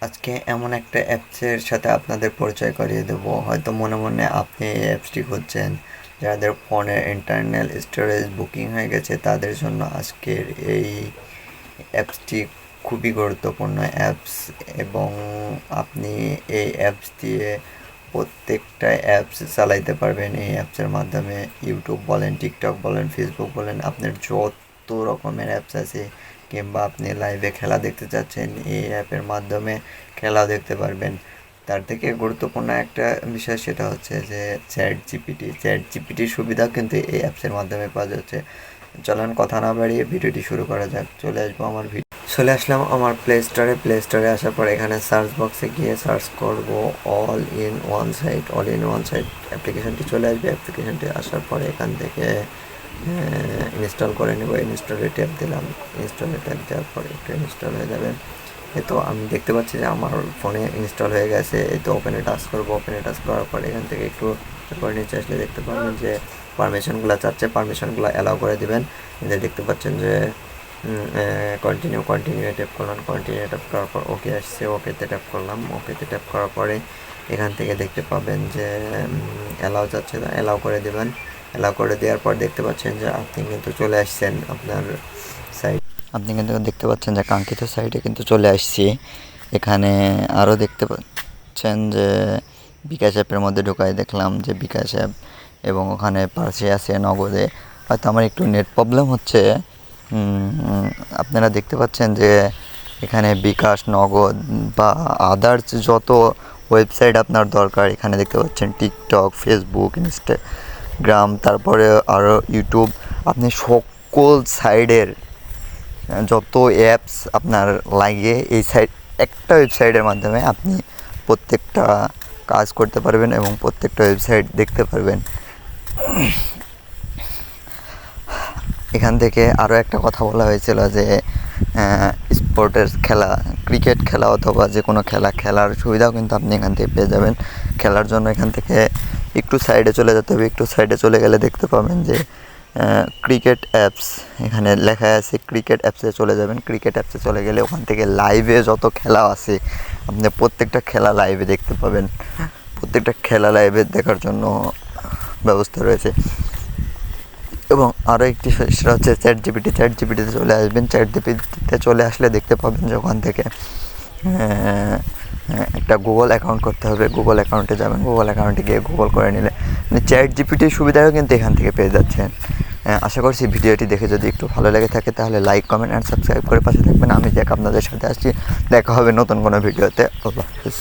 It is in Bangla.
আজকে এমন একটা অ্যাপসের সাথে আপনাদের পরিচয় করিয়ে দেবো। হয়তো মনে মনে আপনি এই অ্যাপসটি খুঁজছেন। যাদের ফোনের ইন্টারনাল স্টোরেজ বুকিং হয়ে গেছে তাদের জন্য আজকের এই অ্যাপসটি খুবই গুরুত্বপূর্ণ অ্যাপস, এবং আপনি এই অ্যাপস দিয়ে প্রত্যেকটা অ্যাপস চালাইতে পারবেন। এই অ্যাপসের মাধ্যমে ইউটিউব বলেন, টিকটক বলেন, ফেসবুক বলেন, আপনার যত রকমের অ্যাপস আছে, কিংবা আপনি লাইভে খেলা দেখতে চাচ্ছেন এই অ্যাপের মাধ্যমে খেলাও দেখতে পারবেন। তার থেকে গুরুত্বপূর্ণ একটা বিষয় সেটা হচ্ছে যে চ্যাট জিপিটির সুবিধাও কিন্তু এই অ্যাপসের মাধ্যমে পাওয়া যাচ্ছে। চলেন কথা না বাড়িয়ে ভিডিওটি শুরু করা যাক। চলে আসলাম আমার প্লে স্টোরে আসার পর এখানে সার্চ বক্সে গিয়ে সার্চ করব অল ইন ওয়ান সাইট অ্যাপ্লিকেশনটি চলে আসবে। অ্যাপ্লিকেশনটি আসার পরে এখান থেকে ইনস্টল করে নেব। ইনস্টলে ট্যাপ দিলাম। ইনস্টলে ট্যাপ দেওয়ার পরে একটু ইনস্টল হয়ে যাবে। এই তো আমি দেখতে পাচ্ছি যে আমার ফোনে ইনস্টল হয়ে গেছে। এই তো ওপেনে টাচ করবো। ওপেনে টাচ করার পরে এখান থেকে একটু তারপর নিচে আসলে দেখতে পারবেন যে পারমিশনগুলো চাচ্ছে, পারমিশনগুলো অ্যালাউ করে দিবেন। যে দেখতে পাচ্ছেন যে কন্টিনিউ ট্যাপ করলাম। কন্টিনিউ ট্যাপ করার পর ওকে আসছে, ওকেতে ট্যাপ করলাম। ওকেতে ট্যাপ করার পরে এখান থেকে দেখতে পাবেন যে অ্যালাউ যাচ্ছে, অ্যালাউ করে দেবেন। অ্যালাউ করে দেওয়ার পর দেখতে পাচ্ছেন যে আপনি কিন্তু চলে আসছেন আপনার সাইট। আপনি কিন্তু দেখতে পাচ্ছেন যে কাঙ্ক্ষিত সাইটে কিন্তু চলে আসছি। এখানে আরও দেখতে পাচ্ছেন যে বিকাশ অ্যাপের মধ্যে ঢোকায় দেখলাম যে বিকাশ অ্যাপ, এবং ওখানে পাশে আছে নগদে। হয়তো আমার একটু নেট প্রবলেম হচ্ছে। আপনারা দেখতে পাচ্ছেন যে এখানে বিকাশ, নগদ বা আদার্স যত ওয়েবসাইট আপনার দরকার এখানে দেখতে পাচ্ছেন। টিকটক, ফেসবুক, ইনস্টাগ্রাম, তারপরে আরও ইউটিউব, আপনি সকল সাইডের যত অ্যাপস আপনার লাগে এই একটা ওয়েবসাইটের মাধ্যমে আপনি প্রত্যেকটা কাজ করতে পারবেন এবং প্রত্যেকটা ওয়েবসাইট দেখতে পারবেন। এখান থেকে আরও একটা কথা বলা হয়েছিল যে স্পোর্টের খেলা, ক্রিকেট খেলা অথবা যে কোনো খেলা খেলার সুবিধাও কিন্তু আপনি এখান থেকে পেয়ে যাবেন। খেলার জন্য এখান থেকে একটু সাইডে চলে যেতে হবে। একটু সাইডে চলে গেলে দেখতে পাবেন যে ক্রিকেট অ্যাপস এখানে লেখা আছে। ক্রিকেট অ্যাপসে চলে যাবেন। ক্রিকেট অ্যাপসে চলে গেলে ওখান থেকে লাইভে যত খেলা আছে আপনি প্রত্যেকটা খেলা লাইভে দেখতে পাবেন। প্রত্যেকটা খেলা লাইভে দেখার জন্য ব্যবস্থা রয়েছে। এবং আরও একটি সেটা হচ্ছে চ্যাট জিপিটিতে চলে আসবেন। চ্যাট জিপিটিতে চলে আসলে দেখতে পাবেন যে ওখান থেকে একটা গুগল অ্যাকাউন্ট করতে হবে। গুগল অ্যাকাউন্টে যাবেন। গুগল অ্যাকাউন্টে গিয়ে গুগল করে নিলে চ্যাট জিপিটির সুবিধাও কিন্তু এখান থেকে পেয়ে যাচ্ছেন। আশা করছি ভিডিওটি দেখে যদি একটু ভালো লেগে থাকে তাহলে লাইক, কমেন্ট অ্যান্ড সাবস্ক্রাইব করে পাশে থাকবেন। আমি আপনাদের সাথে আসছি। দেখা হবে নতুন কোনো ভিডিওতে। আল্লাহ হাফিজ।